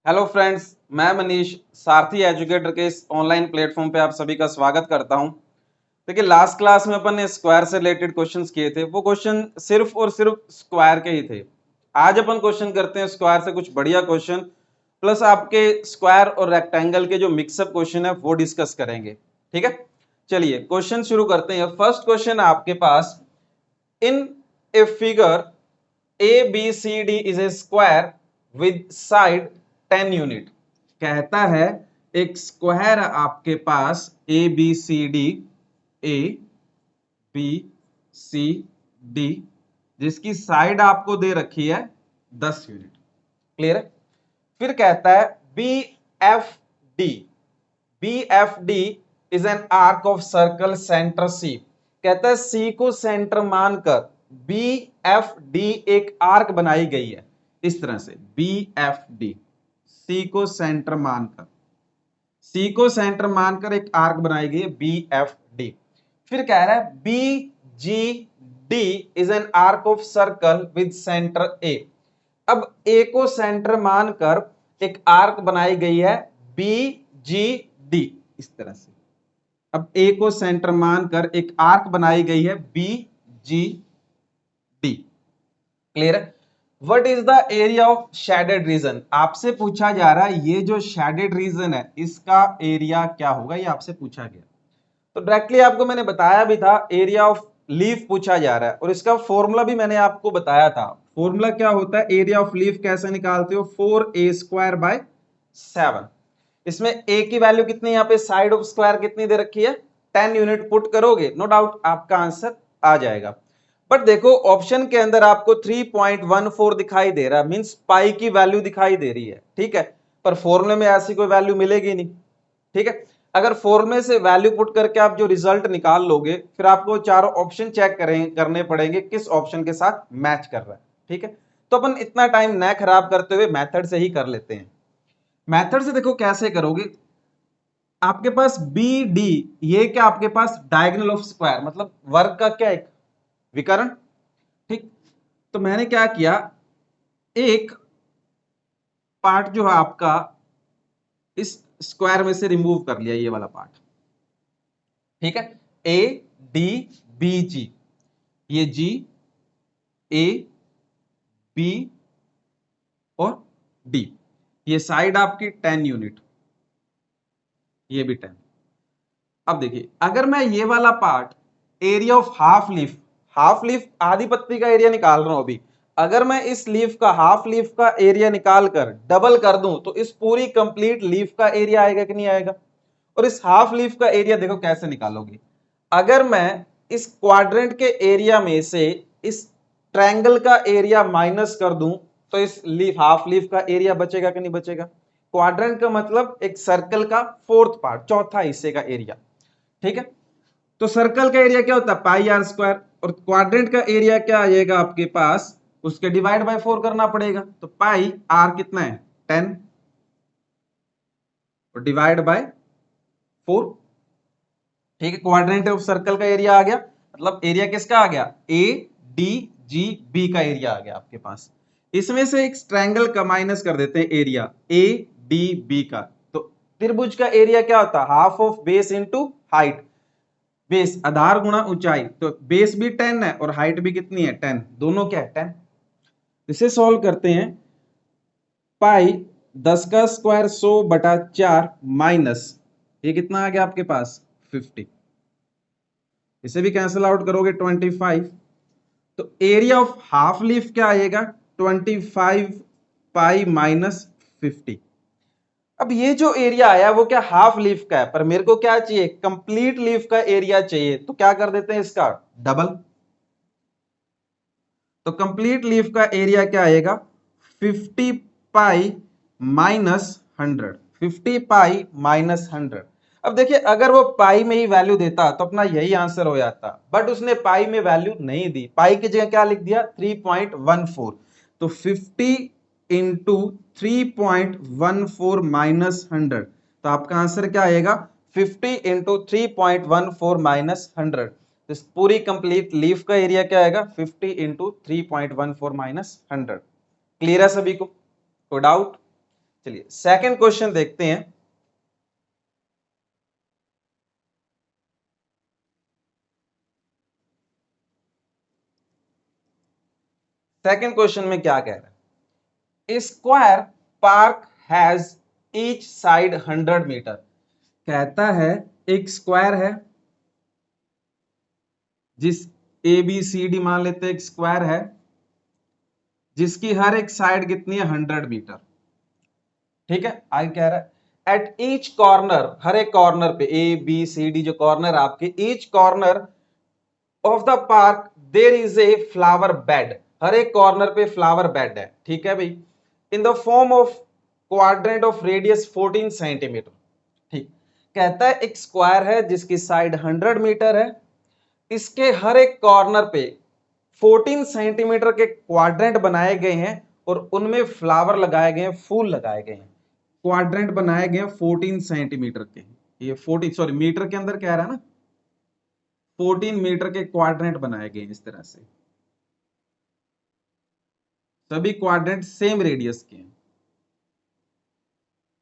Hello friends, मैं मनीष सारथी educator के इस ऑनलाइन प्लेटफॉर्म पे आप सभी का स्वागत करता हूं। देखिए, लास्ट क्लास में अपन ने स्क्वायर से रिलेटेड क्वेश्चंस किए थे। वो क्वेश्चन सिर्फ और सिर्फ स्क्वायर के ही थे। आज अपन क्वेश्चन करते हैं स्क्वायर से कुछ बढ़िया क्वेश्चन, प्लस आपके स्क्वायर और रेक्टेंगल के जो मिक्सअप क्वेश्चन है वो डिस्कस करेंगे। ठीक है, चलिए क्वेश्चन शुरू करते हैं। फर्स्ट क्वेश्चन आपके पास, in a figure ABCD is a square with side 10 unit. कहता है एक स्क्वायर आपके पास ABCD, ABCD जिसकी साइड आपको दे रखी है 10 यूनिट। क्लियर है? फिर कहता है BFD, BFD is an arc of circle centre C। कहता है C को सेंटर मानकर BFD एक आर्क बनाई गई है। इस तरह से BFD, C को सेंटर मानकर, C को सेंटर मानकर एक आर्क बनाई गई है BFD। फिर कह रहा है BGD is an arc of circle with centre A। अब A को सेंटर मानकर एक आर्क बनाई गई है BGD। इस तरह से अब A को सेंटर मानकर एक आर्क बनाई गई है BGD। क्लियर है? What is the area of shaded region? आपसे पूछा जा रहा है ये जो शेडेड रीजन है इसका एरिया क्या होगा, ये आपसे पूछा गया। तो डायरेक्टली आपको मैंने बताया भी था, एरिया ऑफ लीफ पूछा जा रहा है और इसका फॉर्मूला भी मैंने आपको बताया था। फॉर्मूला क्या होता है, एरिया ऑफ लीफ कैसे निकालते हो, 4a² / 7। इसमें a की वैल्यू कितनी, यहाँ पे साइड ऑफ स्क्वायर कितनी दे रखी है, 10 यूनिट। पुट करोगे नो डाउट आपका आंसर आ जाएगा। बट देखो ऑप्शन के अंदर आपको 3.14 दिखाई दे रहा है, मींस पाई की वैल्यू दिखाई दे रही है। ठीक है, पर फॉर्मूले में ऐसी कोई वैल्यू मिलेगी नहीं। ठीक है, अगर फॉर्मूले से वैल्यू पुट करके आप जो रिजल्ट निकाल लोगे, फिर आपको चारों ऑप्शन चेक करने पड़ेंगे किस ऑप्शन के साथ मैच कर रहा है। ठीक है, तो अपन इतना टाइम न खराब करते हुए मेथड से ही कर लेते हैं। मेथड से देखो कैसे करोगे। आपके पास बी डी, ये क्या आपके पास डायगोनल ऑफ स्क्वायर, मतलब वर्ग का क्या, एक विकर्ण। ठीक, तो मैंने क्या किया, एक पार्ट जो है आपका इस स्क्वायर में से रिमूव कर लिया, ये वाला पार्ट। ठीक है, ए डी बी जी, ये जी, ए, बी और डी। ये साइड आपकी 10 यूनिट, ये भी 10। अब देखिए, अगर मैं ये वाला part, area of half leaf आधी पत्ती का एरिया निकाल रहा हूं अभी, अगर मैं इस लीफ का, हाफ लीफ का एरिया निकाल कर डबल कर दूं तो इस पूरी कंप्लीट लीफ का एरिया आएगा कि नहीं आएगा। और इस हाफ लीफ का एरिया देखो कैसे निकालोगे, अगर मैं इस क्वाड्रेंट के एरिया में से इस ट्रायंगल का एरिया माइनस कर दूं तो इस लीफ, हाफ लीफ का एरिया बचेगा कि नहीं बचेगा। क्वाड्रेंट का मतलब एक सर्कल का फोर्थ पार्ट, चौथा हिस्से का एरिया। ठीक है, तो सर्कल का एरिया क्या होता है, πr²। और क्वाड्रेंट का एरिया क्या आएगा आपके पास, उसके डिवाइड बाय 4 करना पड़ेगा। तो पाई आर कितना है, 10, और डिवाइड बाय 4। ठीक है, क्वाड्रेंट ऑफ सर्कल का एरिया आ गया, मतलब एरिया किसका आ गया, ए डी जी बी का एरिया आ गया आपके पास। इसमें से एक ट्रायंगल का माइनस कर देते हैं एरिया ए डी बी का। तो त्रिभुज का एरिया क्या होता है, half of base into height. Base आधार गुणा ऊंचाई, तो बेस भी 10 है और हाइट भी कितनी है, 10, दोनों क्या है 10। इसे सॉल्व करते हैं, पाई 10² 100/4 माइनस, ये कितना आ गया आपके पास 50। इसे भी कैंसिल आउट करोगे 25। तो एरिया ऑफ हाफ लीफ क्या आएगा, 25 पाई माइनस 50। अब ये जो एरिया आया वो क्या हाफ लीफ का है, पर मेरे को क्या चाहिए, कंप्लीट लीफ का एरिया चाहिए। तो क्या कर देते हैं इसका डबल। तो कंप्लीट लीफ का एरिया क्या आएगा, 50 पाई माइनस 100, 50 पाई माइनस 100। अब देखिए, अगर वो पाई में ही वैल्यू देता तो अपना यही आंसर हो जाता, बट उसने पाई में वैल्यू नहीं दी, पाई की जगह क्या लिख दिया 3.14। तो 50 इंटू 3.14 माइनस 100, तो आपका आंसर क्या आएगा 50 इंटू 3.14 माइनस 100। इस पूरी कंप्लीट लीफ का एरिया क्या आएगा 50 इंटू 3.14 माइनस 100। क्लियर है सभी को, कोई डाउट। चलिए सेकंड क्वेश्चन देखते हैं। सेकंड क्वेश्चन में क्या कह रहा है, square park has each side 100 metre. कहता है एक स्क्वायर है, जिस ए बी सी डी मान लेते हैं, एक स्क्वायर है जिसकी हर एक साइड कितनी है, 100 मीटर। ठीक है, आगे कह रहा है एट ईच कॉर्नर, हर एक कॉर्नर पे, ए बी सी डी जो कॉर्नर आपके, each corner of the park there is a flower bed. हर एक कॉर्नर पे फ्लावर बेड है। ठीक है भाई, in the form of quadrant of radius 14 centimetre. ठीक, कहता है एक स्क्वायर है जिसकी साइड 100 मीटर है, इसके हर एक कॉर्नर पे 14 सेंटीमीटर के क्वाड्रेंट बनाए गए हैं और उनमें फ्लावर लगाए गए हैं, फूल लगाए गए हैं। क्वाड्रेंट बनाए गए हैं 14 सेंटीमीटर के, ये 14 सॉरी मीटर के अंदर कह रहा है ना, 14 मीटर के क्वाड्रेंट बनाए गए हैं इस तरह से, सभी क्वाड्रेंट सेम रेडियस के हैं।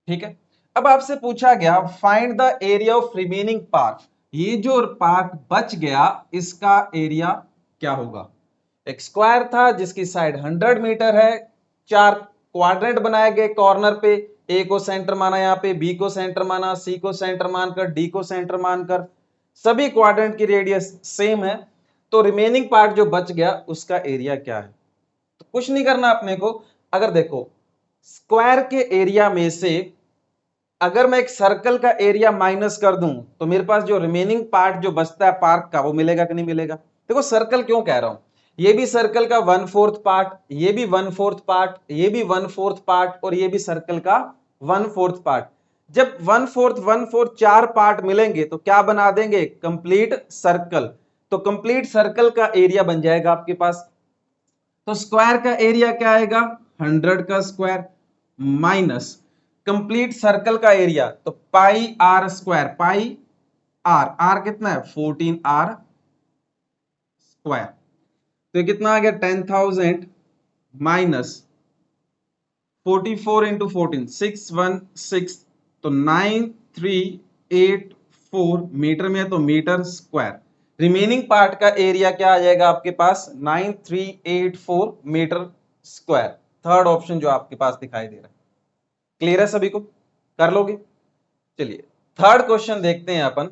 ठीक है, अब आपसे पूछा गया find the area of remaining park. ये जो पार्क बच गया इसका एरिया क्या होगा। एक स्क्वायर था जिसकी साइड 100 मीटर है, 4 क्वाड्रेंट बनाए गए कॉर्नर पे, ए को सेंटर माना, यहाँ पे बी को सेंटर माना, सी को सेंटर मानकर, डी को सेंटर मानकर, सभी क्वाड्रेंट की रेडियस सेम है। तो रिमेनिंग पार्ट जो बच गया उसका एरिया क्या है। तो कुछ नहीं करना अपने को, अगर देखो स्क्वायर के एरिया में से अगर मैं एक सर्कल का एरिया माइनस कर दूं तो मेरे पास जो रिमेनिंग पार्ट जो बचता है पार्क का वो मिलेगा कि नहीं मिलेगा। देखो सर्कल क्यों कह रहा हूं, ये भी सर्कल का 1/4 पार्ट, ये भी 1/4 पार्ट, ये भी 1/4 पार्ट और ये भी सर्कल का 1/4 पार्ट। जब 1/4 1/4 4 पार्ट मिलेंगे तो क्या बना देंगे, कंप्लीट सर्कल। तो कंप्लीट सर्कल का एरिया बन जाएगा आपके पास। तो स्क्वायर का एरिया क्या आएगा, 100 का स्क्वायर माइनस कंप्लीट सर्कल का एरिया, तो pi R square, pi R, R कितना है 14 आर स्क्वायर। तो कितना आ गया 10,000 माइनस 44 इंटू 14 616, तो 9384 मीटर में है, तो मीटर स्क्वायर। रिमेनिंग पार्ट का एरिया क्या आ जाएगा आपके पास, 9384 मीटर स्क्वायर। थर्ड ऑप्शन जो आपके पास दिखाई दे रहा है। क्लियर है सभी को, कर लोगे। चलिए थर्ड क्वेश्चन देखते हैं अपन।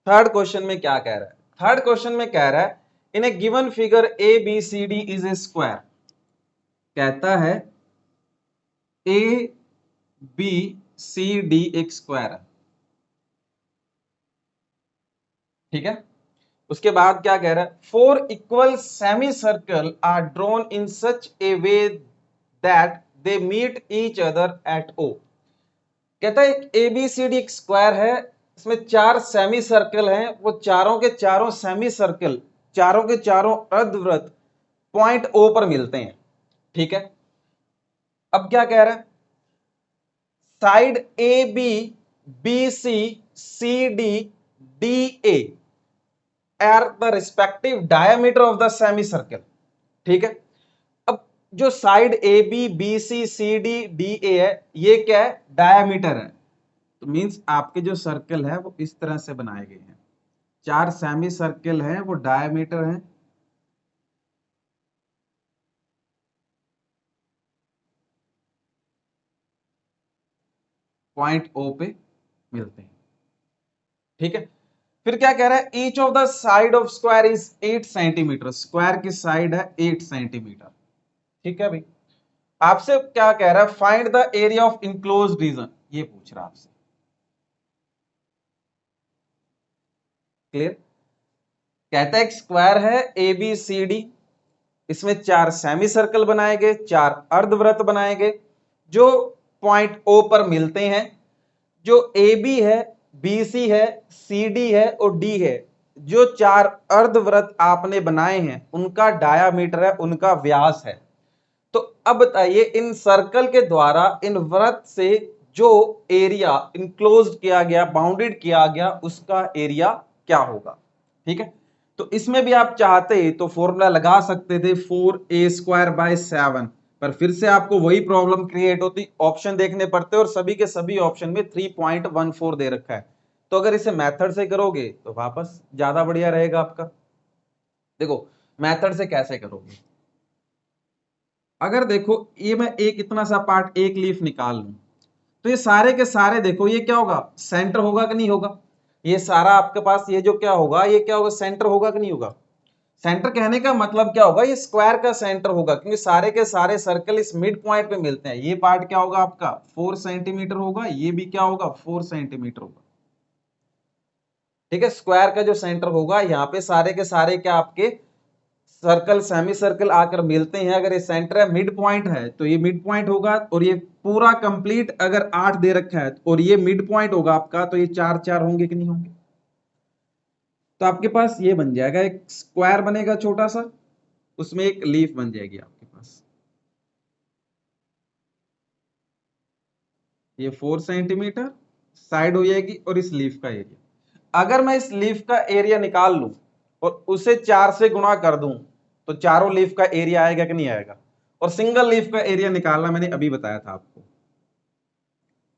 थर्ड क्वेश्चन में क्या कह रहा है, थर्ड क्वेश्चन में कह रहा है in a given figure A B C D is a square. कहता है ए बी सी डी एक स्क्वायर है। ठीक है, उसके बाद क्या कह रहा है, 4 equal semi circle are drawn in such a way that they meet each other at O. कहता है एक एबीसीडी एक स्क्वायर है, इसमें 4 सेमी सर्कल हैं, वो चारों के चारों सेमी सर्कल, चारों के चारों अर्धवृत्त पॉइंट ओ पर मिलते हैं। ठीक है, अब क्या कह रहा है, side A B B C C D D A are the respective diameter of the semi circle. ठीक है, अब जो side A B B C C D D A है, ये क्या है, डायमीटर है। तो मींस आपके जो सर्कल है वो इस तरह से बनाए गए हैं, 4 सेमी सर्कल हैं, वो डायमीटर हैं। पॉइंट ओ पे मिलते हैं। ठीक है, फिर क्या कह रहा है, each of the side of square is 8 centimetre. Square की साइड है 8 सेंटीमीटर। ठीक है भाई, आपसे क्या कह रहा है, find the area of enclosed region, ये पूछ रहा है आपसे। क्लियर, कहता है एक स्क्वायर है ए बी सी डी, इसमें 4 सेमी सर्कल बनाए गए, 4 अर्धवृत्त बनाए गए जो पॉइंट ओ पर मिलते हैं। जो ए बी है, बी सी है, सी डी है और डी है, जो 4 अर्धवृत्त आपने बनाए हैं उनका डायामीटर है, उनका व्यास है। तो अब बताइए इन सर्कल के द्वारा इन वृत्त से जो एरिया इनक्लोज्ड किया गया, बाउंडेड किया गया, उसका एरिया क्या होगा। ठीक है, तो इसमें भी आप चाहते तो फॉर्मूला लगा सकते थे 4a² / 7, पर फिर से आपको वही प्रॉब्लम क्रिएट होती, ऑप्शन देखने पड़ते और सभी के सभी ऑप्शन में 3.14 दे रखा है। तो अगर इसे मेथड से करोगे तो वापस ज्यादा बढ़िया रहेगा आपका। देखो मेथड से कैसे करोगे, अगर देखो ये मैं एक इतना सा पार्ट एक लीफ निकाल लूं तो ये सारे के सारे देखो ये क्या होगा, सेंटर होगा कि नहीं होगा, ये सारा आपके पास ये जो क्या होगा, ये क्या होगा, सेंटर होगा कि नहीं होगा। सेंटर कहने का मतलब क्या होगा, ये स्क्वायर का सेंटर होगा, क्योंकि सारे के सारे सर्कल इस मिड पॉइंट पे मिलते हैं। ये पार्ट क्या होगा आपका 4 सेंटीमीटर होगा, ये भी क्या होगा 4 सेंटीमीटर होगा। ठीक है, स्क्वायर का जो सेंटर होगा, यहाँ पे सारे के सारे क्या आपके सर्कल सेमी सर्कल आकर मिलते हैं। अगर ये सेंटर है मिड पॉइंट है तो ये मिड पॉइंट होगा, और ये पूरा कंप्लीट अगर 8 दे रखा है और ये मिड पॉइंट होगा आपका, तो ये 4 4 होंगे कि नहीं होंगे। तो आपके पास ये बन जाएगा, एक स्क्वायर बनेगा छोटा सा, उसमें एक लीफ बन जाएगी आपके पास। ये 4 सेंटीमीटर साइड हो जाएगी, और इस लीफ का एरिया, अगर मैं इस लीफ का एरिया निकाल लूं और उसे 4 से गुणा कर दूं तो चारों लीफ का एरिया आएगा कि नहीं आएगा। और सिंगल लीफ का एरिया निकालना मैंने अभी बताया था आपको।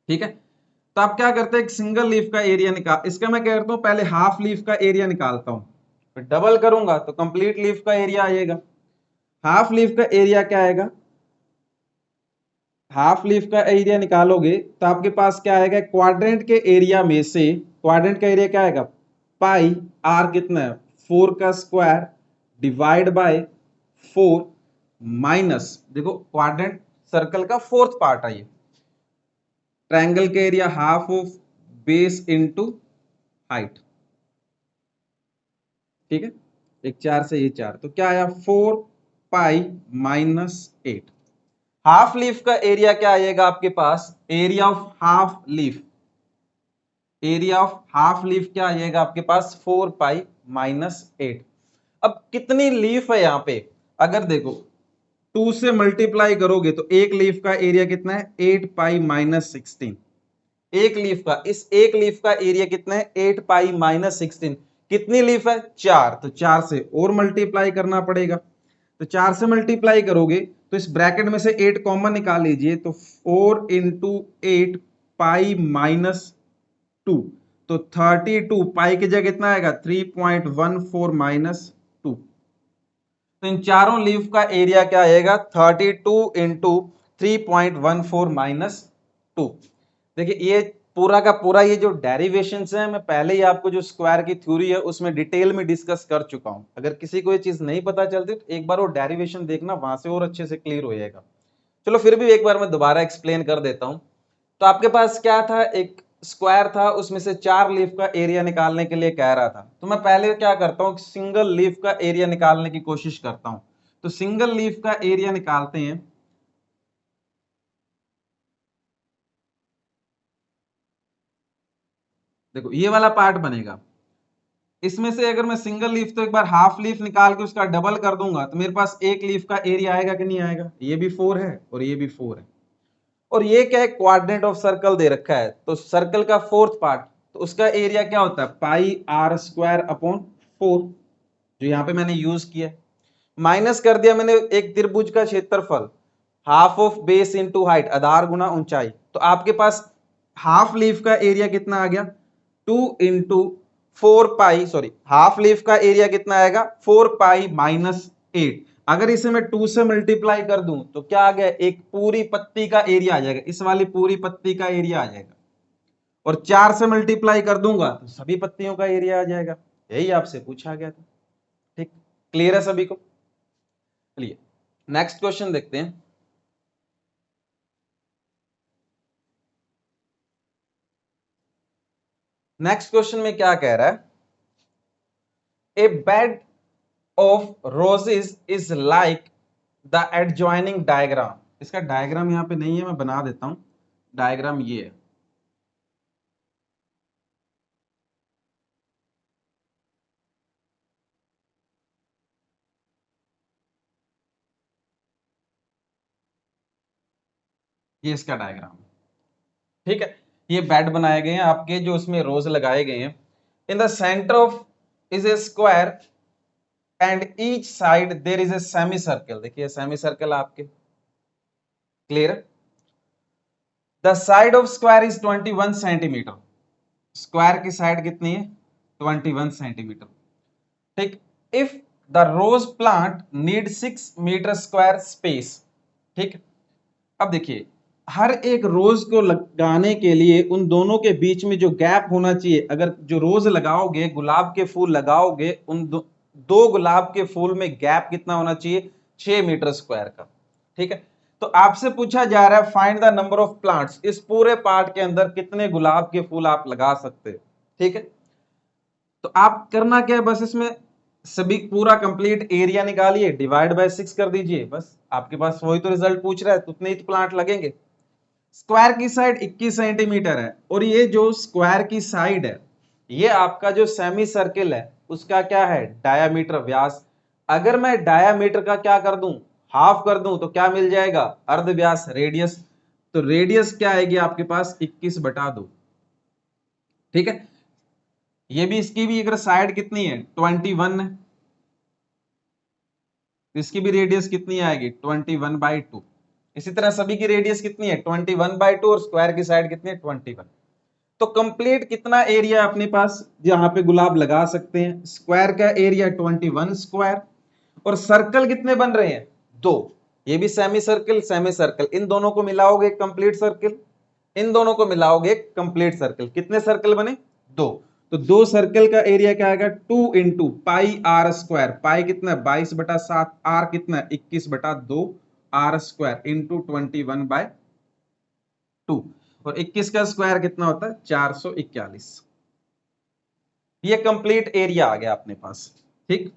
ठीक है, तो आप क्या करते हैं, एक सिंगल लीफ का एरिया निकाल, इसका मैं कह रहा हूं पहले हाफ लीफ का एरिया निकालता हूं, फिर डबल करूंगा तो कंप्लीट लीफ का एरिया आएगा। हाफ लीफ का एरिया क्या आएगा, हाफ लीफ का एरिया निकालोगे तो आपके पास क्या आएगा, क्वाड्रेंट के एरिया में से, क्वाड्रेंट का एरिया क्या आएगा, पाई आर कितना है 4 का स्क्वायर डिवाइड बाय 4 माइनस, देखो क्वाड्रेंट सर्कल का फोर्थ पार्ट है ये, ट्रायंगल का area half of base into height. ठीक है, एक 4 से ये 4, तो क्या आया 4 पाई माइनस 8। हाफ लीफ का एरिया क्या आएगा आपके पास, area of half leaf, area of half leaf क्या आएगा आपके पास 4 पाई माइनस 8। अब कितनी लीफ है यहाँ पे, अगर देखो 2 से मल्टीप्लाई करोगे तो एक लीफ का एरिया कितना है 8 पाई माइनस 16। एक लीफ का, इस एक लीफ का एरिया कितना है 8 पाई माइनस 16। कितनी लीफ है 4, तो 4 से और मल्टीप्लाई करना पड़ेगा। तो 4 से मल्टीप्लाई करोगे तो इस ब्रैकेट में से 8 कॉमन निकाल लीजिए, तो 4 इंटू 8 पाई माइनस 2, तो 32 पाई की जगह कितना आएगा 3.14 माइनस 2। तो इन चारों लीफ का एरिया क्या आएगा 32 इंटू 3.14 माइनस 2। देखिए ये पूरा का पूरा ये जो डेरिवेशन है, मैं पहले ही आपको जो स्क्वायर की थ्योरी है उसमें डिटेल में डिस्कस कर चुका हूं। अगर किसी को ये चीज नहीं पता चलती तो एक बार वो डेरिवेशन देखना, वहां से और अच्छे से क्लियर हो जाएगा। चलो फिर भी एक बार मैं दोबारा एक्सप्लेन कर देता हूं। तो आपके पास क्या था, एक स्क्वायर था, उसमें से 4 लीफ का एरिया निकालने के लिए कह रहा था। तो मैं पहले क्या करता हूं, सिंगल लीफ का एरिया निकालने की कोशिश करता हूं। तो सिंगल लीफ का एरिया निकालते हैं। देखो ये वाला पार्ट बनेगा, इसमें से अगर मैं सिंगल लीफ तो एक बार हाफ लीफ निकाल के उसका डबल कर दूंगा तो मेरे पास एक लीफ का एरिया आएगा कि नहीं आएगा। ये भी 4 है और ये भी 4 है, और ये क्या है क्वाड्रेंट ऑफ सर्कल दे रखा है, तो सर्कल का फोर्थ पार्ट, तो उसका एरिया क्या होता है पाई आर स्क्वायर अपॉन 4, जो यहाँ पे मैंने यूज किया। माइनस कर दिया मैंने एक त्रिभुज का क्षेत्रफल, half of base into height, आधार गुना ऊंचाई। तो आपके पास हाफ लीफ का एरिया कितना आ गया 2 into 4 pi, sorry half leaf का एरिया कितना आएगा 4 पाई माइनस 8। अगर इसे मैं 2 से मल्टीप्लाई कर दूं तो क्या आ गया, एक पूरी पत्ती का एरिया आ जाएगा, इस वाली पूरी पत्ती का एरिया आ जाएगा। और 4 से मल्टीप्लाई कर दूंगा तो सभी पत्तियों का एरिया आ जाएगा। यही आपसे पूछा गया था। ठीक, क्लियर है सभी को। चलिए नेक्स्ट क्वेश्चन देखते हैं। नेक्स्ट क्वेश्चन में क्या कह रहा है, a bed of roses is like the adjoining diagram. इसका डायग्राम यहां पे नहीं है, मैं बना देता हूं। डायग्राम ये है, ये इसका डायग्राम है। ठीक है, ये बेड बनाए गए हैं आपके, जो उसमें रोज लगाए गए हैं। In the centre of is a square and each side there is a semi circle. देखिए सेमी सर्कल आपके, clear. The side of square is 21 centimetre. Square की साइड कितनी है? 21 सेंटीमीटर। ठीक। If the rose plant need 6 metre square space. ठीक। अब देखिए हर एक रोज को लगाने के लिए उन दोनों के बीच में जो गैप होना चाहिए, अगर जो रोज लगाओगे, गुलाब के फूल लगाओगे, उन दो गुलाब के फूल में गैप कितना होना चाहिए? 6 मीटर स्क्वायर का। ठीक है। तो आपसे पूछा जा रहा है find the number of plants. इस पूरे पार्ट के अंदर कितने गुलाब के फूल आप लगा सकते हो। ठीक है। तो आप करना क्या है, बस इसमें सभी पूरा कंप्लीट एरिया निकालिए, डिवाइड बाय 6 कर दीजिए, बस आपके पास वही तो रिजल्ट पूछ रहा है, तो उतने ही प्लांट लगेंगे। स्क्वायर की साइड 21 सेंटीमीटर है और ये जो स्क्वायर की साइड है, ये आपका जो सेमी सर्किल है उसका क्या है? डायामीटर, व्यास। अगर मैं डायामीटर का क्या कर दूं? हाफ कर दूं, तो क्या मिल जाएगा? अर्ध व्यास, रेडियस। तो रेडियस क्या आएगी आपके पास? 21/2। ठीक है। ये भी, इसकी भी अगर साइड कितनी है? 21 है, इसकी भी रेडियस कितनी आएगी? 21/2। इसी तरह सभी की रेडियस कितनी है? 21/2 और स्क्वायर की साइड कितनी है? 21। तो कंप्लीट कितना एरिया अपने पास जहां पे गुलाब लगा सकते हैं? स्क्वायर का एरिया 21 स्क्वायर, और सर्कल कितने बन रहे हैं? 2। ये भी सेमी सर्कल, सेमी सर्कल, इन दोनों को मिलाओगे कंप्लीट सर्कल, इन दोनों को मिलाओगे कंप्लीट सर्कल। कितने सर्कल बने? 2। तो 2 सर्कल का एरिया क्या आएगा? 2 इंटू पाई आर स्क्वायर। पाई कितना है? 22/7। आर कितना है? 21/2 आर स्क्वायर इंटू 21/2। और 21 का स्क्वायर कितना होता है? 441। ये कंप्लीट एरिया आ गया अपने पास। ठीक।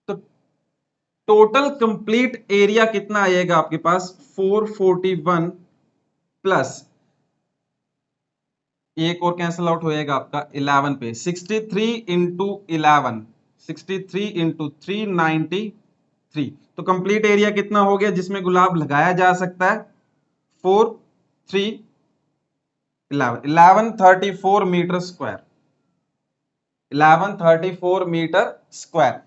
तो टोटल कंप्लीट एरिया कितना आएगा आपके पास? 441 प्लस एक और कैंसिल आउट होएगा आपका 11 पे, 63 इंटू 11, 63 इंटू 393। तो कंप्लीट एरिया कितना हो गया जिसमें गुलाब लगाया जा सकता है? 4 3 1134 मीटर स्क्वायर, 1134 मीटर स्क्वायर।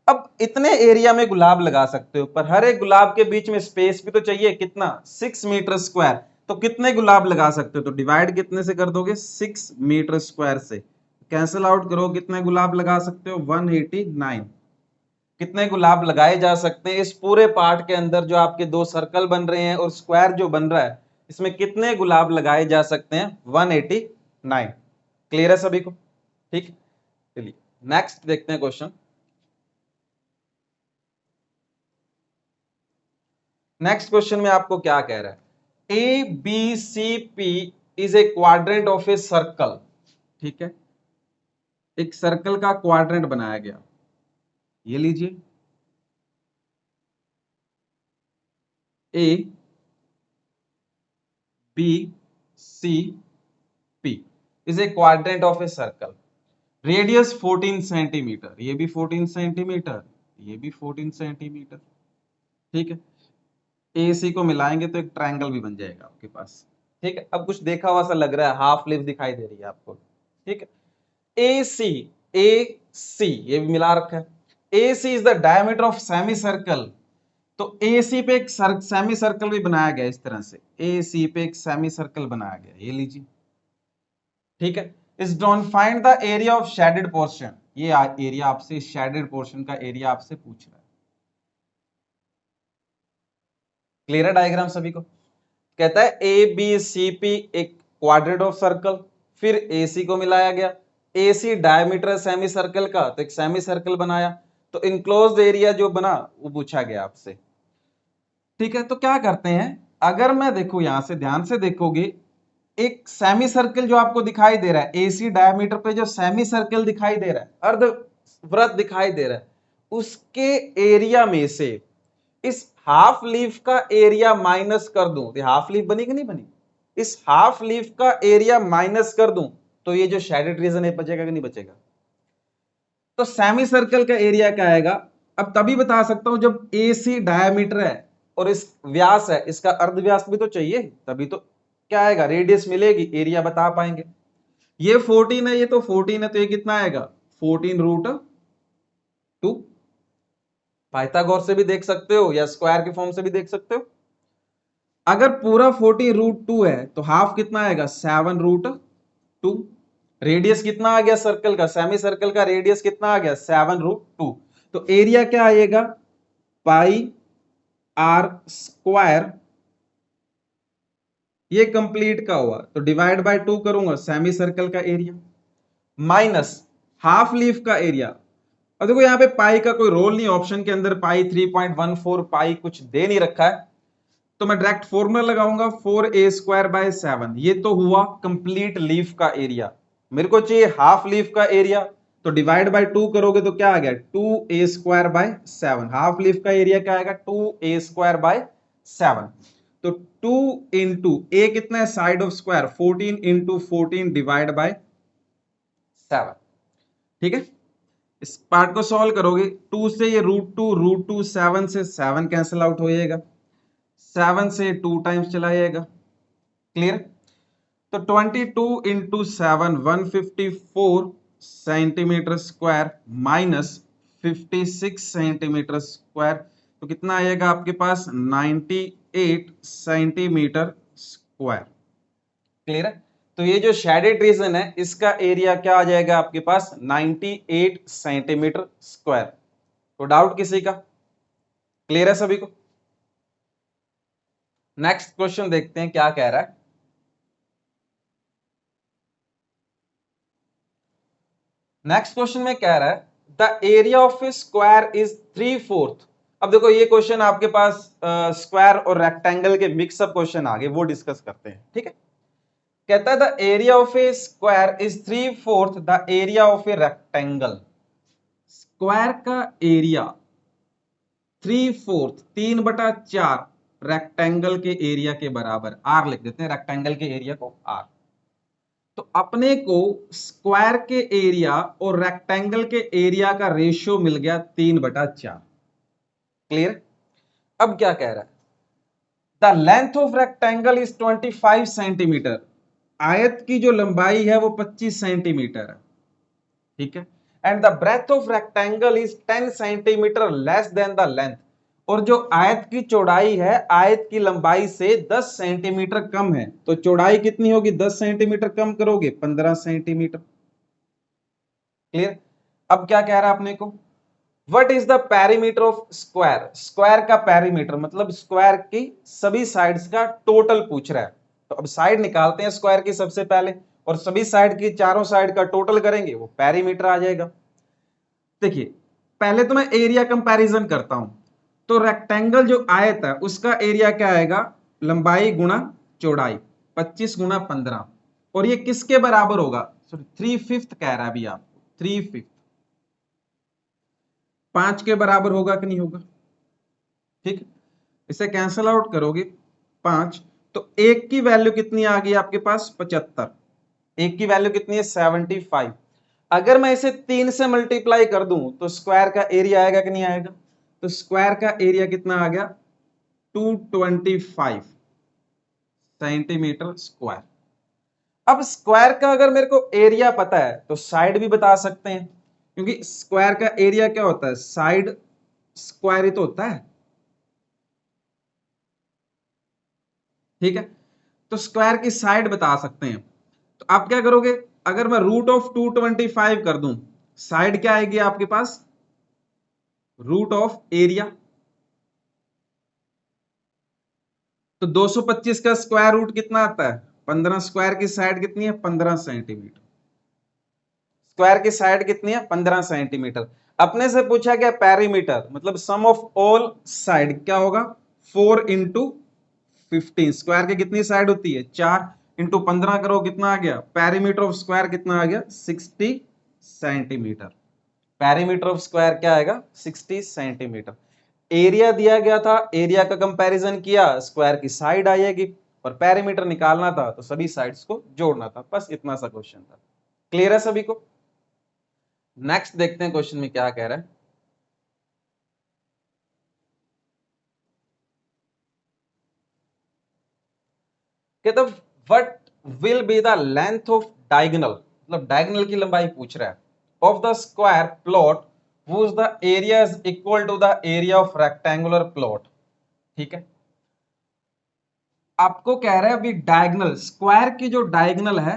अब इतने एरिया में गुलाब लगा सकते हो, पर हर एक गुलाब के बीच में स्पेस भी तो चाहिए। कितना? 6 मीटर स्क्वायर। तो कितने गुलाब लगा सकते हो? तो डिवाइड कितने से कर दोगे? 6 मीटर स्क्वायर से। कैंसिल आउट करो, कितने गुलाब लगा सकते हो? 189। कितने गुलाब लगाए जा सकते हैं इस पूरे पार्ट के अंदर? जो आपके 2 सर्कल बन रहे हैं और स्क्वायर जो बन रहा है, इसमें कितने गुलाब लगाए जा सकते हैं? 189। क्लियर है सभी को? ठीक। चलिए नेक्स्ट देखते हैं क्वेश्चन। नेक्स्ट क्वेश्चन में आपको क्या कह रहा है? A B C P is a quadrant of a circle. ठीक है। एक सर्कल का क्वाड्रेंट बनाया गया, ये लीजिए। A B C P is a quadrant of a circle. Radius 14 centimetre, ये भी 14 सेंटीमीटर, ये भी 14 सेंटीमीटर। ठीक है। ए सी को मिलाएंगे तो एक ट्रायंगल भी बन जाएगा आपके पास। ठीक है। अब कुछ देखा हुआ सा लग रहा है, हाफ लिव दिखाई दे रही है आपको। ठीक है। ए सी ये भी मिला रखा है। A C is the diameter of semi circle. तो ए सी पे एक सेमी सर्कल भी बनाया गया इस तरह से। ए सी पे एक सेमी सर्कल बनाया गया, ये लीजिए। ठीक है। इस don't find the area of shaded portion. ये एरिया आपसे, शेडेड पोर्शन का एरिया आपसे पूछ रहा है। क्लियर है डायग्राम सभी को? कहता है ए बी सी पी एक क्वाड्रेंट ऑफ सर्कल, फिर ए सी को मिलाया गया। ए सी डायमीटर सेमी सर्कल का, तो एक सेमी सर्कल बनाया। तो इनक्लोज्ड एरिया जो बना वो पूछा गया आपसे। ठीक है। तो क्या करते हैं, अगर मैं देखू यहां से ध्यान से देखोगे, एक सेमी सर्कल जो आपको दिखाई दे रहा है, एसी डायमीटर पे जो सेमी सर्कल दिखाई दे रहा है, अर्ध वृत्त दिखाई दे रहा है, उसके एरिया में से इस हाफ लीफ का एरिया माइनस कर दूं, तो हाफ लीफ बनी कि नहीं बनी? इस हाफ लीफ का एरिया माइनस कर दूं तो ये जो शेडेड रीजन है बचेगा कि नहीं बचेगा? तो सेमी सर्कल का एरिया क्या आएगा? अब तभी बता सकता हूं जब ए सी डायमीटर है और इस व्यास है, इसका अर्ध व्यास भी तो चाहिए, तभी तो क्या आएगा? रेडियस मिलेगी, एरिया बता पाएंगे। ये 14 है, ये तो 14 है, तो ये कितना आएगा 14√2। पाइथागोरस से भी देख सकते हो या स्क्वायर के फॉर्म से भी देख सकते हो। अगर पूरा 14√2 है तो हाफ कितना आएगा 7√2। रेडियस कितना आ गया सर्कल का, सेमी सर्कल का रेडियस कितना आ गया 7√2। तो एरिया क्या आएगा पाई आर स्क्वायर, ये कंप्लीट का हुआ तो डिवाइड बाय 2 करूंगा सेमी सर्कल का एरिया, माइनस हाफ लीफ का एरिया। और देखो यहाँ पे पाई का कोई रोल नहीं, ऑप्शन के अंदर पाई 3.14 पाई कुछ दे नहीं रखा है, तो मैं डायरेक्ट फॉर्मूला लगाऊंगा 4a² बाय 7। ये तो हुआ कंप्लीट लीफ का एरिया। मेरे को चाहिए हाफ लीफ का एरिया, तो डिवाइड बाय 2 करोगे तो क्या आ गया 2a² बाय 7। हाफ लीफ का एरिया क्या आएगा 2a² बाय 7। तो 2 इंटू ए कितना है side of square 14 into 14 divide by 7। ठीक है, इस पार्ट को सॉल्व करोगे 2 से ये √2 7 से 7 कैंसिल आउट हो जाएगा, 7 से 2 टाइम्स चला जाएगा। क्लियर। तो 22 into 7 154 centimetre square minus 56 centimetre square, तो कितना आएगा आपके पास 98 सेंटीमीटर स्क्वायर। क्लियर है। तो ये जो शेडेड रीजन है इसका एरिया क्या आ जाएगा आपके पास 98 सेंटीमीटर स्क्वायर। तो डाउट किसी का, क्लियर है सभी को। नेक्स्ट क्वेश्चन देखते हैं क्या कह रहा है। नेक्स्ट क्वेश्चन में कह रहा है the area of A square is 3/4। अब देखो ये क्वेश्चन आपके पास स्क्वायर और रेक्टेंगल के मिक्सअप क्वेश्चन आ गए, वो डिस्कस करते हैं। ठीक है, कहता है the area of A square is 3/4 the area of a rectangle. Square का एरिया 3/4 3/4 रेक्टेंगल के एरिया के बराबर, आर लिख देते हैं रेक्टेंगल के एरिया को आर। तो अपने को स्क्वायर के एरिया और रेक्टेंगल के एरिया का रेशियो मिल गया 3/4। क्लियर। अब क्या कह रहा है the length of rectangle is 25 centimetre. आयत की जो लंबाई है वो 25 सेंटीमीटर है। ठीक है, and the breadth of rectangle is 10 centimetre less than the length. और जो आयत की चौड़ाई है आयत की लंबाई से 10 सेंटीमीटर कम है, तो चौड़ाई कितनी होगी 10 सेंटीमीटर कम करोगे 15 सेंटीमीटर। क्लियर। अब क्या कह रहा है अपने को what is the perimeter of square. Square का पेरीमीटर मतलब स्क्वायर की सभी साइड्स का टोटल पूछ रहा है। तो अब साइड निकालते हैं स्क्वायर की सबसे पहले, और सभी साइड की चारों साइड का टोटल करेंगे वो पेरीमीटर आ जाएगा। देखिए पहले तो मैं एरिया कंपैरिजन करता हूं, तो रेक्टेंगल जो आयत है उसका एरिया क्या आएगा लंबाई गुणा चौड़ाई 25 गुणा 15, और ये किसके बराबर होगा सॉरी 3/5 कह रहा है अभी आपको 3/5, 5 के बराबर होगा कि नहीं होगा। ठीक, इसे कैंसल आउट करोगे 5, तो एक की वैल्यू कितनी आ गई आपके पास 75, एक की वैल्यू कितनी है 75। अगर मैं इसे 3 से मल्टीप्लाई कर दूं तो स्क्वायर का एरिया आएगा कि नहीं आएगा। तो स्क्वायर का एरिया कितना आ गया 225 सेंटीमीटर स्क्वायर। अब स्क्वायर का अगर मेरे को एरिया पता है तो साइड भी बता सकते हैं, क्योंकि स्क्वायर का एरिया क्या होता है साइड स्क्वायर ही तो होता है। ठीक है, तो स्क्वायर की साइड बता सकते हैं। तो आप क्या करोगे अगर मैं √225 कर दूं, साइड क्या आएगी आपके पास रूट ऑफ एरिया। तो 225 का स्क्वायर रूट कितना आता है 15, स्क्वायर की साइड कितनी है 15 सेंटीमीटर। स्क्वायर की साइड कितनी है 15 सेंटीमीटर। अपने से पूछा गया पेरीमीटर मतलब सम ऑफ ऑल साइड क्या होगा 4 इंटू 15। स्क्वायर की कितनी साइड होती है 4 इंटू 15 करो कितना आ गया पेरीमीटर ऑफ स्क्वायर कितना आ गया 60 सेंटीमीटर। पेरीमीटर ऑफ स्क्वायर क्या आएगा 60 सेंटीमीटर। एरिया दिया गया था, एरिया का कंपैरिजन किया स्क्वायर की साइड आएगी, और पेरीमीटर निकालना था तो सभी साइड्स को जोड़ना था। बस इतना सा क्वेश्चन था। क्लियर है सभी को। नेक्स्ट देखते हैं क्वेश्चन में क्या कह रहा है। कहता what will be the length of diagonal. मतलब डायगोनल की लंबाई पूछ रहा है, of the square plot whose the area is equal to the area of rectangular plot। ठीक है, आपको कह रहा है अभी डायगोनल, स्क्वायर की जो डायगोनल है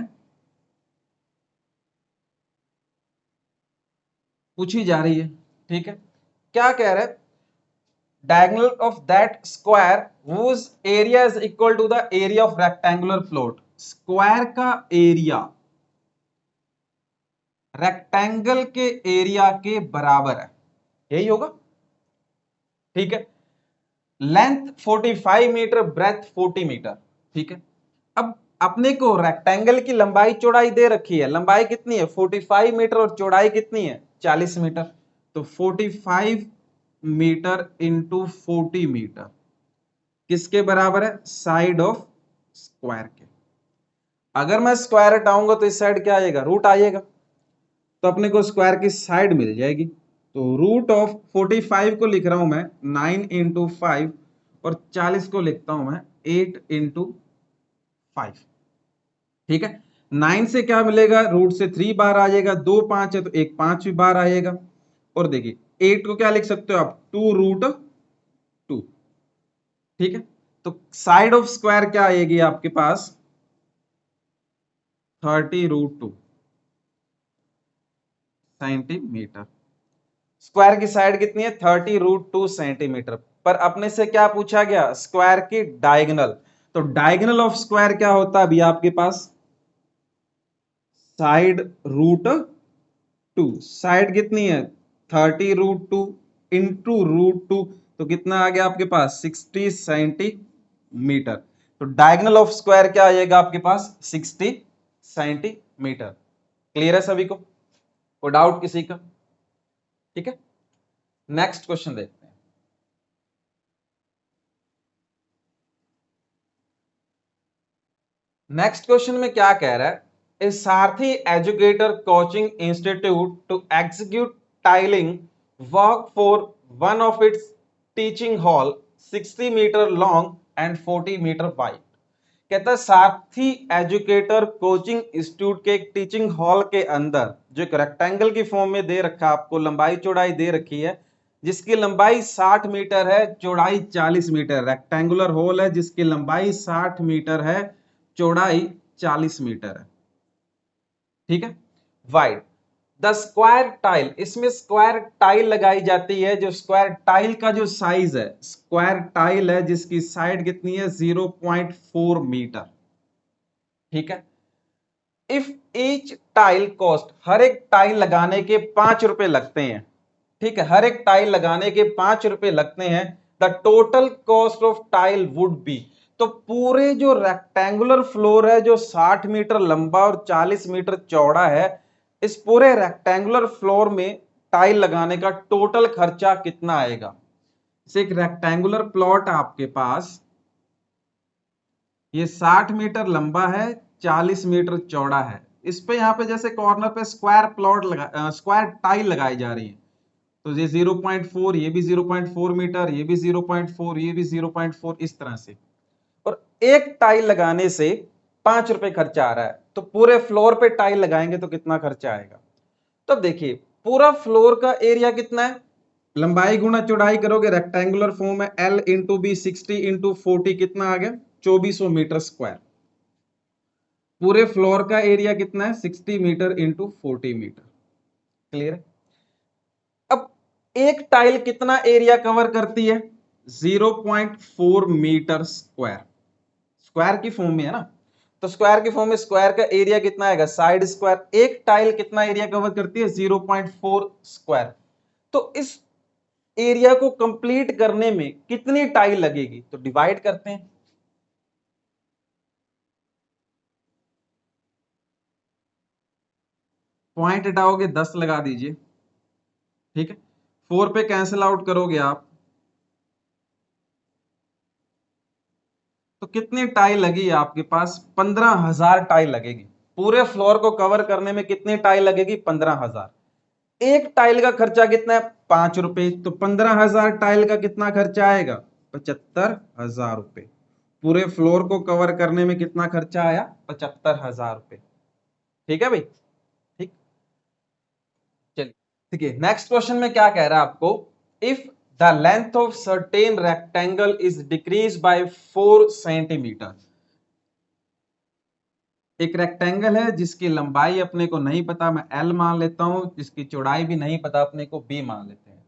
पूछी जा रही है। ठीक है, क्या कह रहा है, diagonal of that square whose area is equal to the area of rectangular plot। Square का एरिया रेक्टेंगल के एरिया के बराबर है, यही होगा। ठीक है, लेंथ 45 मीटर, ब्रेथ 40 मीटर। ठीक है, अब अपने को रेक्टेंगल की लंबाई चौड़ाई दे रखी है, लंबाई कितनी है 45 मीटर और चौड़ाई कितनी है 40 मीटर। तो 45 मीटर इंटू 40 मीटर किसके बराबर है, साइड ऑफ स्क्वायर के। अगर मैं स्क्वायर हटाऊंगा तो इस साइड क्या आएगा, रूट आएगा, तो अपने को स्क्वायर की साइड मिल जाएगी। तो रूट ऑफ 45 को लिख रहा हूं मैं 9 इंटू 5 और 40 को लिखता हूं मैं 8 इंटू 5। ठीक है, 9 से क्या मिलेगा, रूट से 3 बार आ जाएगा, 2 5 है तो एक 5 भी बार आएगा। और देखिए 8 को क्या लिख सकते हो आप, 2 रूट 2। ठीक है, तो साइड ऑफ स्क्वायर क्या आएगी आपके पास 30 रूट 2 सेंटीमीटर। स्क्वायर की साइड कितनी है 30 रूट 2 सेंटीमीटर। पर अपने से क्या पूछा गया, स्क्वायर की डायगोनल। तो डायगोनल ऑफ स्क्वायर क्या होता है अभी आपके पास, साइड रूट 2। साइड कितनी है 30 रूट 2 इंटू रूट 2, तो कितना आ गया आपके पास 60 सेंटीमीटर। तो डायगोनल ऑफ स्क्वायर क्या आएगा आपके पास 60 सेंटीमीटर। क्लियर है सभी को, कोई डाउट किसी का। ठीक है, नेक्स्ट क्वेश्चन देखते हैं। नेक्स्ट क्वेश्चन में क्या कह रहा है, a Sarathi educator coaching institute to execute tiling work for one of its teaching hall 60 metre long and 40 metre wide. कहता है सारथी एजुकेटर कोचिंग इंस्टीट्यूट के एक टीचिंग हॉल के अंदर, जो एक रेक्टेंगल की फॉर्म में दे रखा है आपको, लंबाई चौड़ाई दे रखी है, जिसकी लंबाई 60 मीटर है, चौड़ाई 40 मीटर। रेक्टेंगुलर हॉल है जिसकी लंबाई 60 मीटर है, चौड़ाई 40 मीटर है। ठीक है, वाइड द स्क्वायर टाइल, इसमें स्क्वायर टाइल लगाई जाती है, जो स्क्वायर टाइल का जो साइज है, स्क्वायर टाइल है जिसकी साइड कितनी है 0.4 मीटर। ठीक है, इफ ईच टाइल कॉस्ट, हर एक टाइल लगाने के 5 रुपए लगते हैं। ठीक है, हर एक टाइल लगाने के 5 रुपए लगते हैं। The total cost of tile would be, तो पूरे जो रेक्टेंगुलर फ्लोर है जो 60 मीटर लंबा और 40 मीटर चौड़ा है, इस पूरे रेक्टेंगुलर फ्लोर में टाइल लगाने का टोटल खर्चा कितना आएगा। इसे एक रेक्टेंगुलर प्लॉट आपके पास, ये 60 मीटर लंबा है, 40 मीटर चौड़ा है। इस पे यहाँ पे जैसे कॉर्नर पे स्क्वायर प्लॉट लगा, स्क्वायर टाइल लगाई जा रही है। तो ये 0.4, ये भी 0.4 मीटर, ये भी 0.4, ये भी 0.4, इस तरह से। और एक टाइल लगाने से 5 रुपए खर्चा आ रहा है, तो पूरे फ्लोर पे टाइल लगाएंगे तो कितना खर्चा आएगा। तो देखिए पूरा फ्लोर का एरिया कितना है, लंबाई गुना चौड़ाई करोगे, रेक्टेंगुलर फॉर्म है, L इंटू बी 60 इंटू 40 कितना आ गया 2400 मीटर स्क्वायर। पूरे फ्लोर का एरिया कितना है 60 मीटर इंटू 40 मीटर। क्लियर है, अब एक टाइल कितना एरिया कवर करती है 0.4 मीटर स्क्वायर। स्क्वायर की फॉर्म में है ना, तो स्क्वायर की फॉर्म में स्क्वायर का एरिया कितना आएगा, साइड स्क्वायर। एक टाइल कितना एरिया कवर करती है 0.4 स्क्वायर। तो इस एरिया को कंप्लीट करने में कितनी टाइल लगेगी, तो डिवाइड करते हैं। पॉइंट हटाओगे 10 लगा दीजिए। ठीक है, 4 पे कैंसिल आउट करोगे आप, तो कितनी टाइल लगी आपके पास 15,000 टाइल लगेगी। पूरे फ्लोर को कवर करने में कितनी टाइल लगेगी 15,000। एक टाइल का खर्चा कितना है 5 रुपए, तो 15,000 टाइल का कितना खर्चा आएगा 75,000 रुपए। पूरे फ्लोर को कवर करने में कितना खर्चा आया 75,000 रुपए। ठीक है भाई, ठीक है, नेक्स्ट क्वेश्चन में क्या कह रहा है आपको, if the length of certain rectangle is decrease by 4 centimetre. एक रेक्टेंगल है जिसकी लंबाई अपने को नहीं पता, मैं एल मान लेता हूं, जिसकी चौड़ाई भी नहीं पता, अपने को बी मान लेते हैं।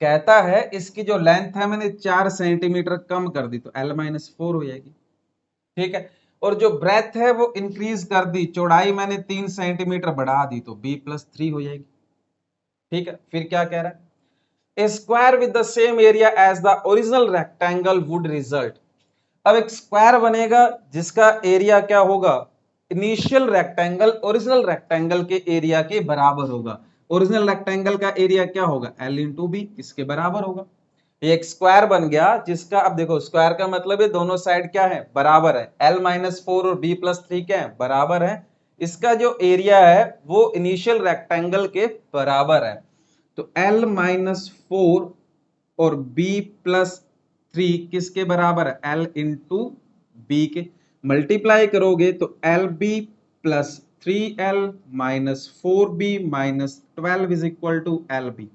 कहता है इसकी जो लेंथ है मैंने 4 सेंटीमीटर कम कर दी तो L-4 हो जाएगी। ठीक है, और जो ब्रेथ है वो इंक्रीज कर दी, चौड़ाई मैंने 3 सेंटीमीटर बढ़ा दी तो B+3 हो जाएगी। ठीक है, फिर क्या कह रहा है, a square with the same area as the original rectangle would result. अब एक स्क्वायर बनेगा जिसका एरिया क्या होगा, इनिशियल रेक्टेंगल ओरिजिनल रेक्टेंगल के एरिया के बराबर होगा। ओरिजिनल रेक्टेंगल का एरिया क्या होगा, L इंटू बी, इसके बराबर होगा। ये एक स्क्वायर बन गया जिसका, अब देखो स्क्वायर का मतलब है दोनों साइड क्या है, बराबर है। L-4 और B+3 क्या है, बराबर है। इसका जो एरिया है वो इनिशियल रेक्टेंगल के बराबर है। तो L-4 और B+3 किसके बराबर है, L इंटू बी के। मल्टीप्लाई करोगे तो LB+3L -4B-12 is equal to LB।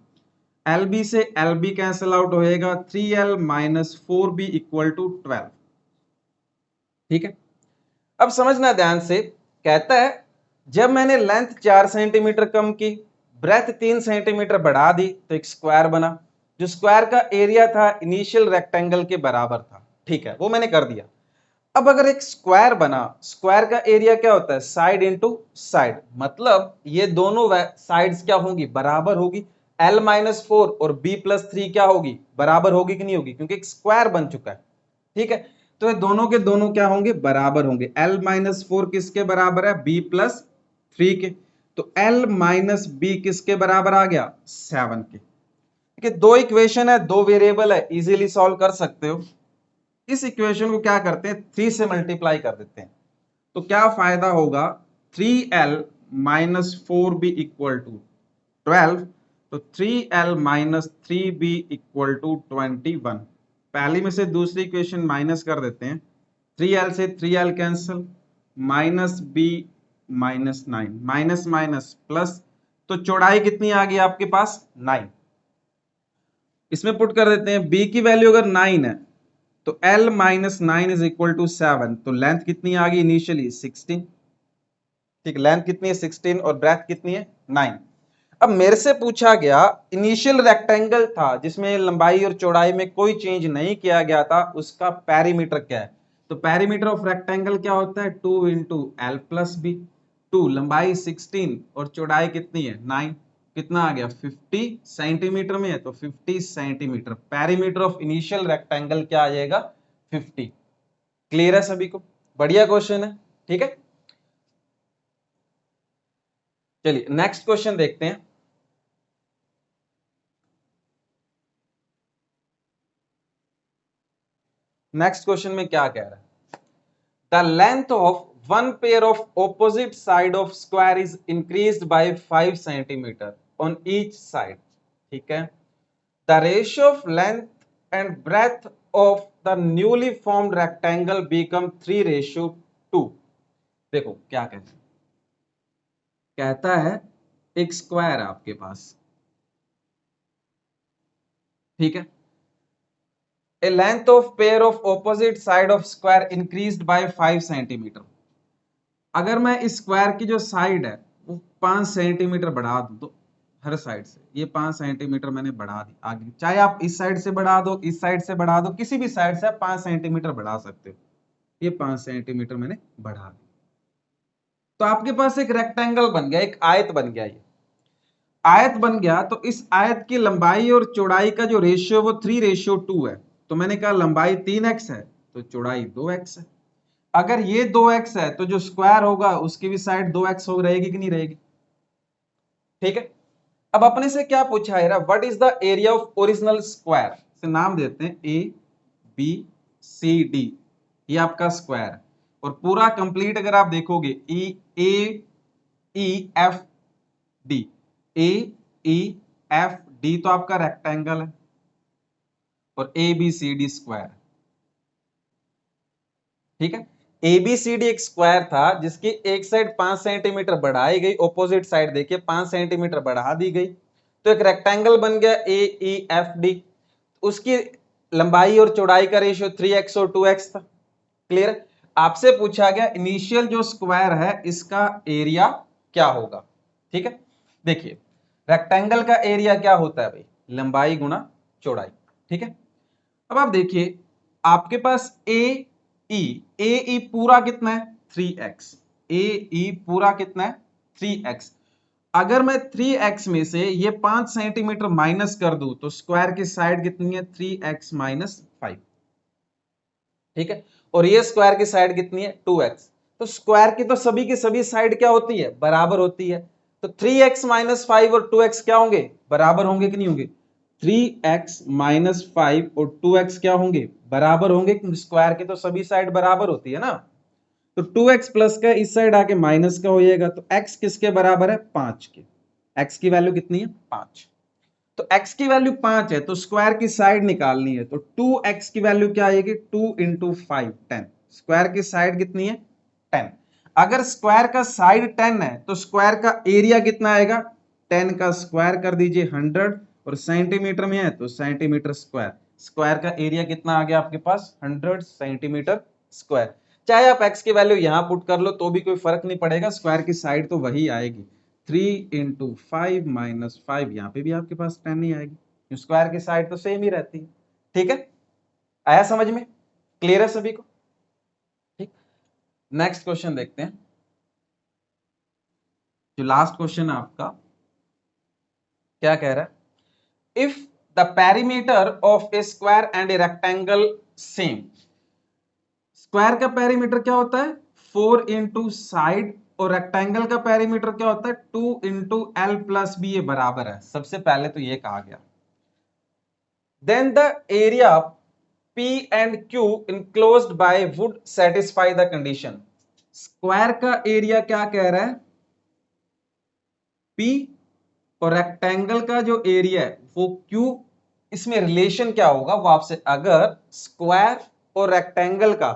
LB से LB कैंसिल आउट होएगा, 3L -4B इक्वल टू 12। ठीक है, अब समझना ध्यान से, कहता है जब मैंने लेंथ 4 सेंटीमीटर कम की, ब्रेथ 3 सेंटीमीटर बढ़ा दी तो एक स्क्वायर बना, जो स्क्वायर का एरिया था इनिशियल रेक्टेंगल के बराबर था। ठीक है, वो मैंने कर दिया। अब अगर एक स्क्वायर बना, स्क्वायर का एरिया क्या होता है, साइड इंटू साइड, मतलब ये दोनों साइड्स क्या होंगी, बराबर होगी। L-4 और B+3 क्या होगी, बराबर होगी कि नहीं होगी, क्योंकि एक स्क्वायर बन चुका है। ठीक है, तो ये दोनों के दोनों क्या होंगे, बराबर होंगे। L-4 किसके बराबर है, B+3 के। तो L-B किसके बराबर आ गया, 7 के। ठीक है, दो इक्वेशन है, दो वेरिएबल है, इजीली सॉल्व कर सकते हो। इस इक्वेशन को क्या करते हैं, 3 से मल्टीप्लाई कर देते हैं, तो क्या फायदा होगा, 3L -4B इक्वल टू 12, तो 3L-3B इक्वल टू 21। पहली में से दूसरी इक्वेशन माइनस कर देते हैं, 3L से 3L cancel, -B -9, minus minus plus, तो चौड़ाई कितनी आ गई आपके पास, 9। इसमें पुट कर देते हैं, B की वैल्यू अगर 9 है तो L-9 इज इक्वल टू 7, तो लेंथ कितनी आ गई इनिशियली, 16। ठीक, लेंथ कितनी है 16 और ब्रेथ कितनी है 9। अब मेरे से पूछा गया, इनिशियल रेक्टेंगल था जिसमें लंबाई और चौड़ाई में कोई चेंज नहीं किया गया था, उसका पेरीमीटर क्या है। तो पेरीमीटर ऑफ रेक्टेंगल क्या होता है, 2 इंटू L+B। 2 लंबाई 16 और चौड़ाई कितनी है 9, कितना आ गया 50 सेंटीमीटर में है, तो 50 centimetre. Perimeter of initial rectangle क्या आ जाएगा, 50। क्लियर है सभी को, बढ़िया क्वेश्चन है। ठीक है, चलिए नेक्स्ट क्वेश्चन देखते हैं। नेक्स्ट क्वेश्चन में क्या कह रहा है, the length of one pair of opposite side of square is increased by 5 centimetre on each side. ठीक है, the ratio of length and breadth of the newly formed rectangle become 3:2। देखो क्या कहते हैं, कहता है एक स्क्वायर है आपके पास, ठीक है, a length of pair of opposite side of square increased by 5 centimetre. अगर मैं इस स्क्वायर की जो साइड है वो 5 सेंटीमीटर बढ़ा दूं, तो हर साइड से ये 5 सेंटीमीटर मैंने बढ़ा दी आगे, चाहे आप इस साइड से बढ़ा दो, इस साइड से बढ़ा दो, किसी भी साइड से आप 5 सेंटीमीटर बढ़ा सकते हो। ये 5 सेंटीमीटर मैंने बढ़ा दी, तो आपके पास एक रेक्टेंगल बन गया, एक आयत बन गया। ये आयत बन गया, तो इस आयत की लंबाई और चौड़ाई का जो रेशियो वो 3:2 है। तो मैंने कहा लंबाई 3x है तो चौड़ाई 2x है। अगर ये 2x है तो जो स्क्वायर होगा उसकी भी साइड 2x हो रहेगी कि नहीं रहेगी। ठीक है, अब अपने से क्या पूछा है, what is the area of original square, से नाम देते हैं ABCD, ये आपका स्क्वायर है। और पूरा कंप्लीट अगर आप देखोगे AEFD, AEFD तो आपका रेक्टेंगल है और ABCD स्क्वायर। ठीक है, ABCD एक स्क्वायर था जिसकी एक साइड 5 सेंटीमीटर बढ़ाई गई, ऑपोजिट साइड देखिए 5 सेंटीमीटर बढ़ा दी गई, तो एक रेक्टेंगल बन गया AEFD, उसकी लंबाई और चौड़ाई का रेशियो 3x और 2x था। क्लियर? आपसे पूछा गया इनिशियल जो स्क्वायर है इसका एरिया क्या होगा। ठीक है, देखिए रेक्टेंगल का एरिया क्या होता है भाई, लंबाई गुणा चौड़ाई। ठीक है, अब आप देखिए आपके पास AE पूरा कितना है 3x, AE पूरा कितना है 3x। अगर मैं 3x में से ये 5 सेंटीमीटर माइनस कर दूं तो स्क्वायर की साइड कितनी है 3x माइनस 5। ठीक है, और ये स्क्वायर की साइड कितनी है 2x। तो स्क्वायर की तो सभी की सभी साइड क्या होती है, बराबर होती है। तो 3x माइनस 5 और 2x क्या होंगे, बराबर होंगे कि नहीं होंगे, 3x माइनस 5 और 2x क्या होंगे, बराबर होंगे, क्योंकि स्क्वायर की तो सभी साइड बराबर होती है ना। तो 2x प्लस का इस साइड आके माइनस का हो जाएगा, तो x किसके बराबर है 5 के। x की वैल्यू कितनी है 5। तो x की वैल्यू 5 है तो स्क्वायर की साइड निकालनी है, तो 2x की वैल्यू क्या आएगी 2 इंटू 5 10। स्क्वायर की साइड कितनी है 10। अगर स्क्वायर का साइड 10 है तो स्क्वायर का एरिया कितना आएगा, 10 का स्क्वायर कर दीजिए 100, और सेंटीमीटर में है तो सेंटीमीटर स्क्वायर। स्क्वायर का एरिया कितना आ गया आपके पास 100 सेंटीमीटर स्क्वायर। चाहे आप x की वैल्यू यहां पुट कर लो तो भी कोई फर्क नहीं पड़ेगा, स्क्वायर की साइड तो वही आएगी। 3 इंटू 5 माइनस 5, यहां पे भी आपके पास 10 नहीं आएगी, स्क्वायर की साइड तो सेम ही रहती है। ठीक है, आया समझ में, क्लियर है सभी को। ठीक, नेक्स्ट क्वेश्चन देखते हैं। जो लास्ट क्वेश्चन है आपका क्या कह रहा है, if the perimeter of A square and a rectangle same. Square का पेरीमीटर क्या होता है 4 इंटू साइड, और रेक्टेंगल का पेरीमीटर क्या होता है 2 इंटू एल प्लस बी, ये बराबर है। सबसे पहले तो ये कहा गया, then the area P and Q enclosed by would satisfy the condition. Square का एरिया क्या कह रहा है P, और रेक्टेंगल का जो एरिया है वो Q, इसमें रिलेशन क्या होगा वो आपसे, अगर स्क्वायर और रेक्टेंगल का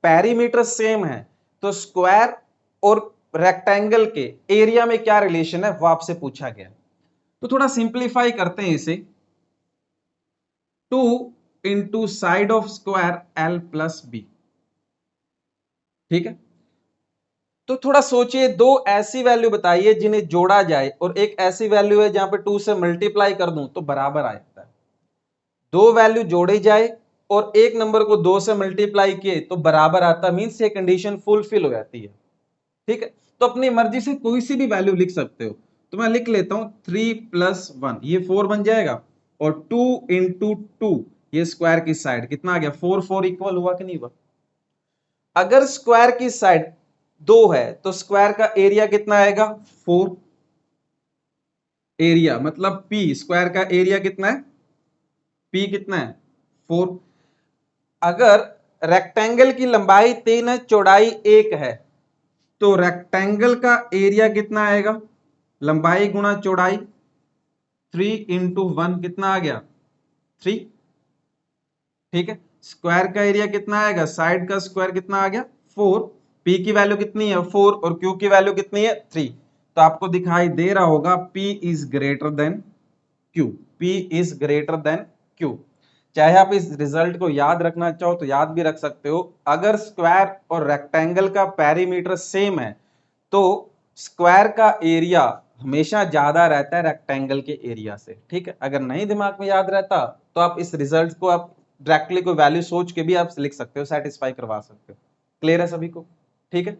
पेरीमीटर सेम है तो स्क्वायर और रेक्टेंगल के एरिया में क्या रिलेशन है वो आपसे पूछा गया। तो थोड़ा सिंप्लीफाई करते हैं इसे, 2 into side of square L plus B. ठीक है, तो थोड़ा सोचिए, दो ऐसी वैल्यू बताइए जिन्हें जोड़ा जाए और एक ऐसी वैल्यू है जहां पे 2 से मल्टीप्लाई कर दूं तो बराबर आ जाता है। दो वैल्यू जोड़े जाए और एक नंबर को 2 से मल्टीप्लाई किए तो बराबर आता, मींस ये कंडीशन फुलफिल हो जाती है। ठीक है, तो अपनी मर्जी से कोई सी भी वैल्यू लिख सकते हो। तो मैं लिख लेता हूं 3 प्लस 1, ये 4 बन जाएगा, और 2 इंटू 2, ये स्क्वायर की साइड कितना आ गया 4, 4 इक्वल हुआ कि नहीं हुआ। अगर स्क्वायर की साइड 2 है तो स्क्वायर का एरिया कितना आएगा 4। एरिया मतलब P, स्क्वायर का एरिया कितना है P कितना है 4। अगर रेक्टेंगल की लंबाई 3 है चौड़ाई 1 है तो रेक्टेंगल का एरिया कितना आएगा, लंबाई गुणा चौड़ाई 3 इंटू 1 कितना आ गया 3। ठीक है, स्क्वायर का एरिया कितना आएगा, साइड का स्क्वायर कितना आ गया 4। P की वैल्यू कितनी है 4 और Q की वैल्यू कितनी है 3। तो आपको दिखाई दे रहा होगा P is greater than Q, P is greater than Q। चाहे आप इस रिजल्ट को याद रखना चाहो तो याद भी रख सकते हो। अगर स्क्वायर और रेक्टेंगल का पेरीमीटर सेम है तो स्क्वायर का एरिया हमेशा ज्यादा रहता है रेक्टेंगल के एरिया से। ठीक है, अगर नहीं दिमाग में याद रहता तो आप इस रिजल्ट को आप डायरेक्टली कोई वैल्यू सोच के भी आप लिख सकते हो, सेटिस्फाई करवा सकते हो। क्लियर है सभी को। ठीक है,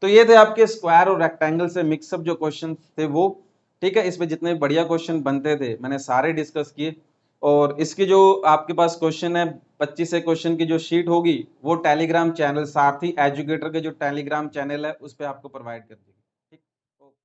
तो ये थे आपके स्क्वायर और रेक्टेंगल से मिक्सअप जो क्वेश्चन थे वो। ठीक है, इसमें जितने बढ़िया क्वेश्चन बनते थे मैंने सारे डिस्कस किए, और इसकी जो आपके पास क्वेश्चन है 25 से क्वेश्चन की जो शीट होगी वो टेलीग्राम चैनल सारथी एजुकेटर के जो टेलीग्राम चैनल है उस पर आपको प्रोवाइड कर दी।